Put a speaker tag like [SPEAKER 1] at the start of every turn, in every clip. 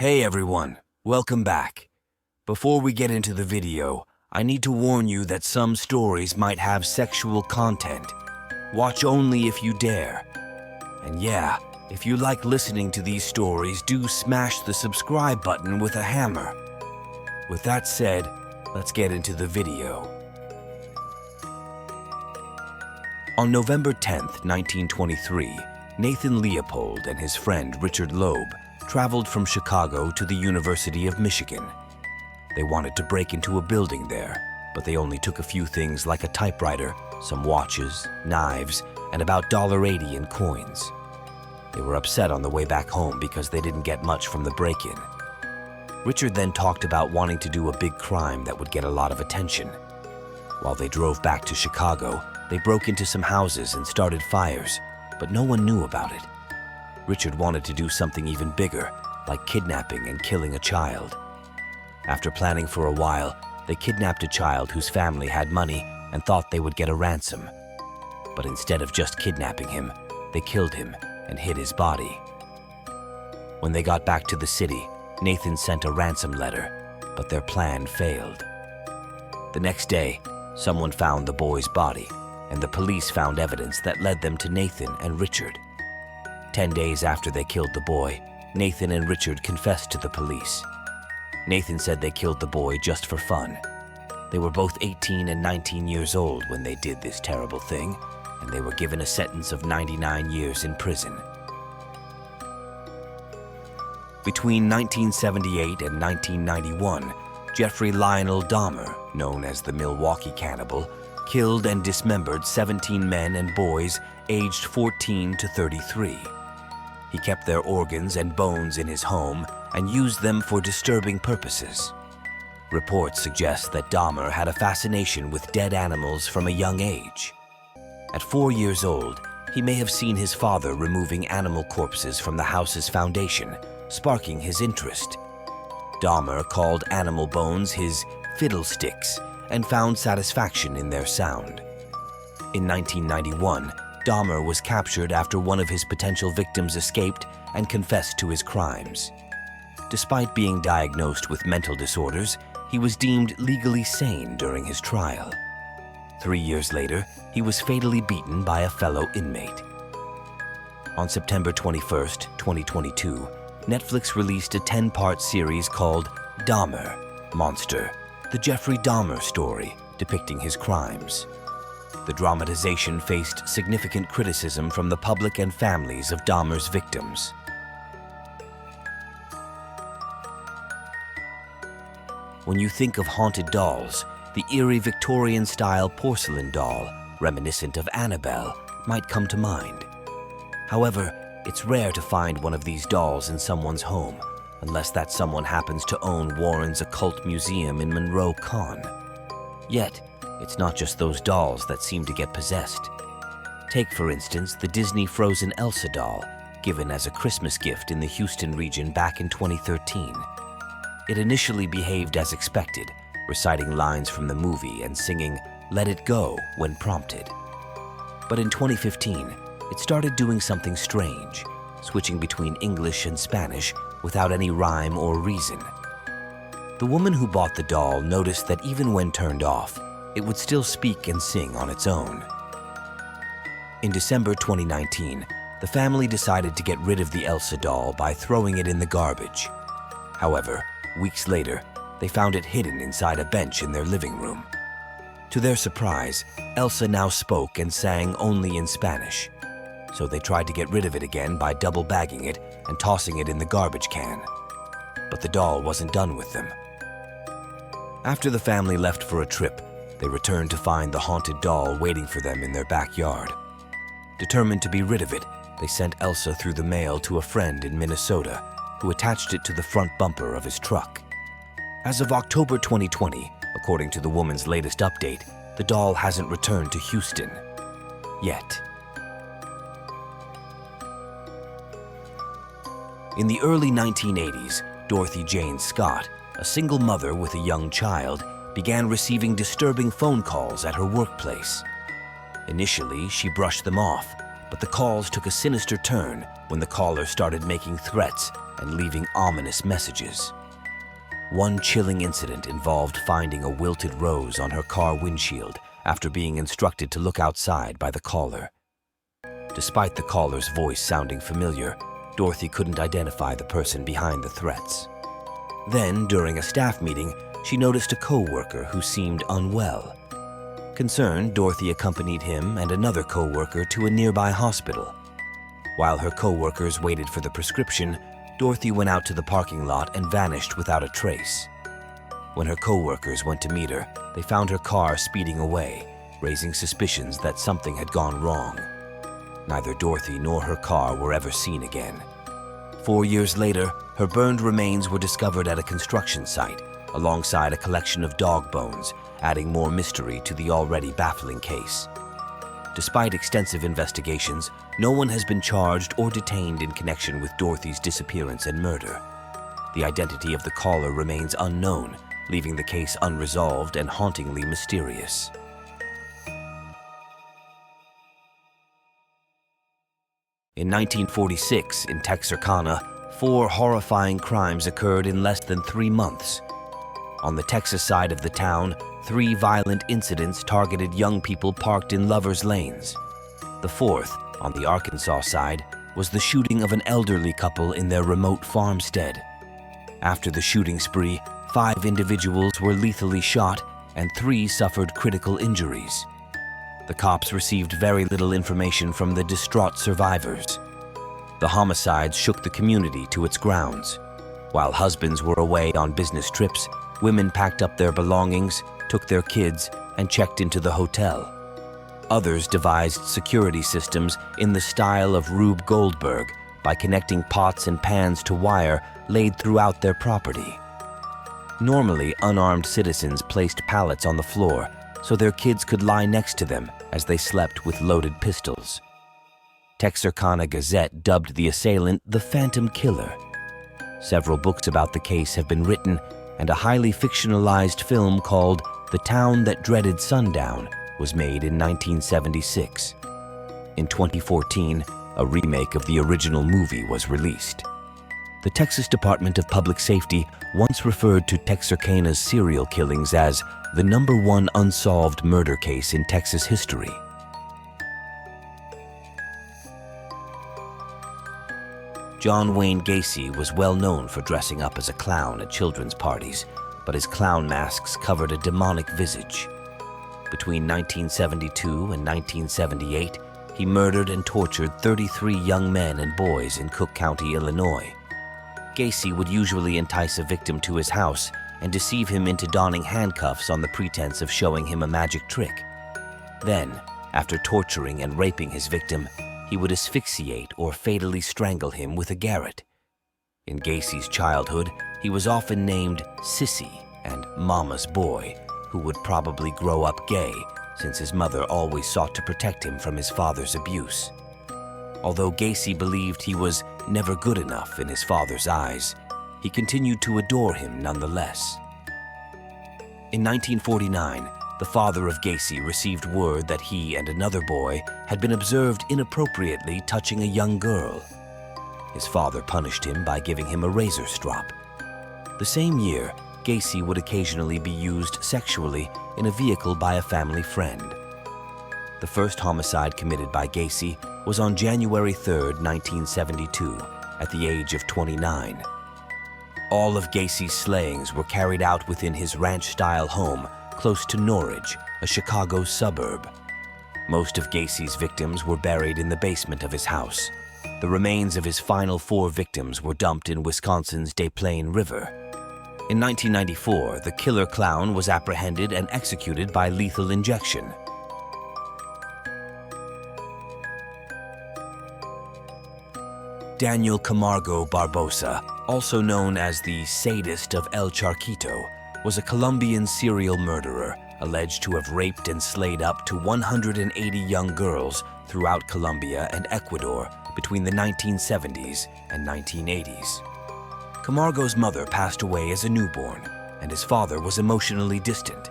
[SPEAKER 1] Hey everyone, welcome back. Before we get into the video, I need to warn you that some stories might have sexual content. Watch only if you dare. And yeah, if you like listening to these stories, do smash the subscribe button with a hammer. With that said, let's get into the video. On November 10th, 1923, Nathan Leopold and his friend Richard Loeb traveled from Chicago to the University of Michigan. They wanted to break into a building there, but they only took a few things like a typewriter, some watches, knives, and about $1.80 in coins. They were upset on the way back home because they didn't get much from the break-in. Richard then talked about wanting to do a big crime that would get a lot of attention. While they drove back to Chicago, they broke into some houses and started fires, but no one knew about it. Richard wanted to do something even bigger, like kidnapping and killing a child. After planning for a while, they kidnapped a child whose family had money and thought they would get a ransom. But instead of just kidnapping him, they killed him and hid his body. When they got back to the city, Nathan sent a ransom letter, but their plan failed. The next day, someone found the boy's body, and the police found evidence that led them to Nathan and Richard. 10 days after they killed the boy, Nathan and Richard confessed to the police. Nathan said they killed the boy just for fun. They were both 18 and 19 years old when they did this terrible thing, and they were given a sentence of 99 years in prison. Between 1978 and 1991, Jeffrey Lionel Dahmer, known as the Milwaukee Cannibal, killed and dismembered 17 men and boys aged 14 to 33. He kept their organs and bones in his home and used them for disturbing purposes. Reports suggest that Dahmer had a fascination with dead animals from a young age. At 4 years old, he may have seen his father removing animal corpses from the house's foundation, sparking his interest. Dahmer called animal bones his fiddlesticks and found satisfaction in their sound. In 1991, Dahmer was captured after one of his potential victims escaped and confessed to his crimes. Despite being diagnosed with mental disorders, he was deemed legally sane during his trial. 3 years later, he was fatally beaten by a fellow inmate. On September 21st, 2022, Netflix released a 10-part series called Dahmer, Monster, the Jeffrey Dahmer story, depicting his crimes. The dramatization faced significant criticism from the public and families of Dahmer's victims. When you think of haunted dolls, the eerie Victorian-style porcelain doll, reminiscent of Annabelle, might come to mind. However, it's rare to find one of these dolls in someone's home, unless that someone happens to own Warren's Occult Museum in Monroe Con. Yet, it's not just those dolls that seem to get possessed. Take, for instance, the Disney Frozen Elsa doll, given as a Christmas gift in the Houston region back in 2013. It initially behaved as expected, reciting lines from the movie and singing "Let It Go" when prompted. But in 2015, it started doing something strange, switching between English and Spanish without any rhyme or reason. The woman who bought the doll noticed that even when turned off, it would still speak and sing on its own. In December 2019, the family decided to get rid of the Elsa doll by throwing it in the garbage. However, weeks later, they found it hidden inside a bench in their living room. To their surprise, Elsa now spoke and sang only in Spanish. So they tried to get rid of it again by double bagging it and tossing it in the garbage can. But the doll wasn't done with them. After the family left for a trip, they returned to find the haunted doll waiting for them in their backyard. Determined to be rid of it, they sent Elsa through the mail to a friend in Minnesota, who attached it to the front bumper of his truck. As of October 2020, according to the woman's latest update, the doll hasn't returned to Houston. Yet. In the early 1980s, Dorothy Jane Scott, a single mother with a young child, began receiving disturbing phone calls at her workplace. Initially, she brushed them off, but the calls took a sinister turn when the caller started making threats and leaving ominous messages. One chilling incident involved finding a wilted rose on her car windshield after being instructed to look outside by the caller. Despite the caller's voice sounding familiar, Dorothy couldn't identify the person behind the threats. Then, during a staff meeting, she noticed a co-worker who seemed unwell. Concerned, Dorothy accompanied him and another co-worker to a nearby hospital. While her co-workers waited for the prescription, Dorothy went out to the parking lot and vanished without a trace. When her co-workers went to meet her, they found her car speeding away, raising suspicions that something had gone wrong. Neither Dorothy nor her car were ever seen again. 4 years later, her burned remains were discovered at a construction site, alongside a collection of dog bones, adding more mystery to the already baffling case. Despite extensive investigations, no one has been charged or detained in connection with Dorothy's disappearance and murder. The identity of the caller remains unknown, leaving the case unresolved and hauntingly mysterious. In 1946, in Texarkana, 4 horrifying crimes occurred in less than 3 months. On the Texas side of the town, 3 violent incidents targeted young people parked in lovers' lanes. The 4th, on the Arkansas side, was the shooting of an elderly couple in their remote farmstead. After the shooting spree, 5 individuals were lethally shot and 3 suffered critical injuries. The cops received very little information from the distraught survivors. The homicides shook the community to its grounds. While husbands were away on business trips, women packed up their belongings, took their kids, and checked into the hotel. Others devised security systems in the style of Rube Goldberg by connecting pots and pans to wire laid throughout their property. Normally, unarmed citizens placed pallets on the floor so their kids could lie next to them as they slept with loaded pistols. Texarkana Gazette dubbed the assailant the Phantom Killer. Several books about the case have been written, and a highly fictionalized film called The Town That Dreaded Sundown was made in 1976. In 2014, a remake of the original movie was released. The Texas Department of Public Safety once referred to Texarkana's serial killings as the #1 unsolved murder case in Texas history. John Wayne Gacy was well known for dressing up as a clown at children's parties, but his clown masks covered a demonic visage. Between 1972 and 1978, he murdered and tortured 33 young men and boys in Cook County, Illinois. Gacy would usually entice a victim to his house and deceive him into donning handcuffs on the pretense of showing him a magic trick. Then, after torturing and raping his victim, he would asphyxiate or fatally strangle him with a garrote. In Gacy's childhood, he was often named Sissy and Mama's Boy, who would probably grow up gay since his mother always sought to protect him from his father's abuse. Although Gacy believed he was never good enough in his father's eyes, he continued to adore him nonetheless. In 1949, the father of Gacy received word that he and another boy had been observed inappropriately touching a young girl. His father punished him by giving him a razor strop. The same year, Gacy would occasionally be used sexually in a vehicle by a family friend. The first homicide committed by Gacy was on January 3, 1972, at the age of 29. All of Gacy's slayings were carried out within his ranch-style home close to Norridge, a Chicago suburb. Most of Gacy's victims were buried in the basement of his house. The remains of his final 4 victims were dumped in Wisconsin's Des Plaines River. In 1994, the killer clown was apprehended and executed by lethal injection. Daniel Camargo Barbosa, also known as the Sadist of El Charquito, was a Colombian serial murderer alleged to have raped and slayed up to 180 young girls throughout Colombia and Ecuador between the 1970s and 1980s. Camargo's mother passed away as a newborn, and his father was emotionally distant.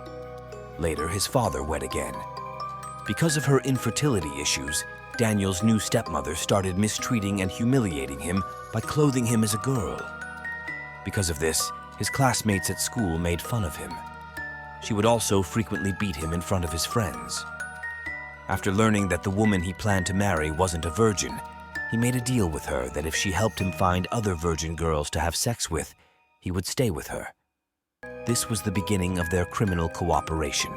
[SPEAKER 1] Later, his father wed again. Because of her infertility issues, Daniel's new stepmother started mistreating and humiliating him by clothing him as a girl. Because of this, his classmates at school made fun of him. She would also frequently beat him in front of his friends. After learning that the woman he planned to marry wasn't a virgin, he made a deal with her that if she helped him find other virgin girls to have sex with, he would stay with her. This was the beginning of their criminal cooperation.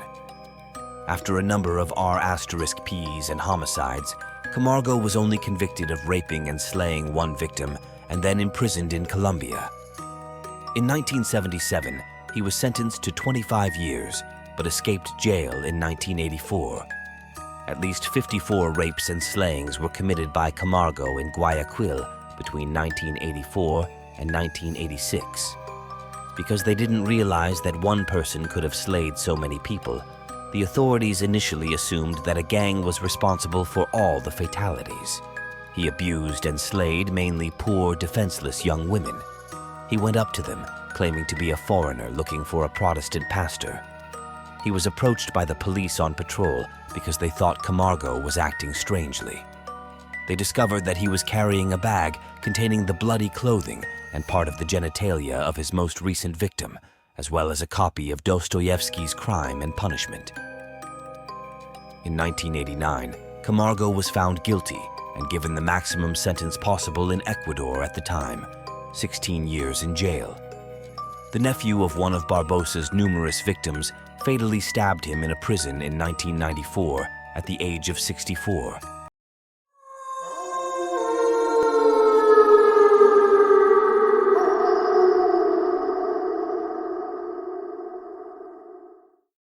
[SPEAKER 1] After a number of R*Ps and homicides, Camargo was only convicted of raping and slaying one victim and then imprisoned in Colombia. In 1977, he was sentenced to 25 years, but escaped jail in 1984. At least 54 rapes and slayings were committed by Camargo in Guayaquil between 1984 and 1986. Because they didn't realize that one person could have slayed so many people, the authorities initially assumed that a gang was responsible for all the fatalities. He abused and slayed mainly poor, defenseless young women. He went up to them, claiming to be a foreigner looking for a Protestant pastor. He was approached by the police on patrol because they thought Camargo was acting strangely. They discovered that he was carrying a bag containing the bloody clothing and part of the genitalia of his most recent victim, as well as a copy of Dostoevsky's Crime and Punishment. In 1989, Camargo was found guilty and given the maximum sentence possible in Ecuador at the time, 16 years in jail. The nephew of one of Barbosa's numerous victims fatally stabbed him in a prison in 1994 at the age of 64.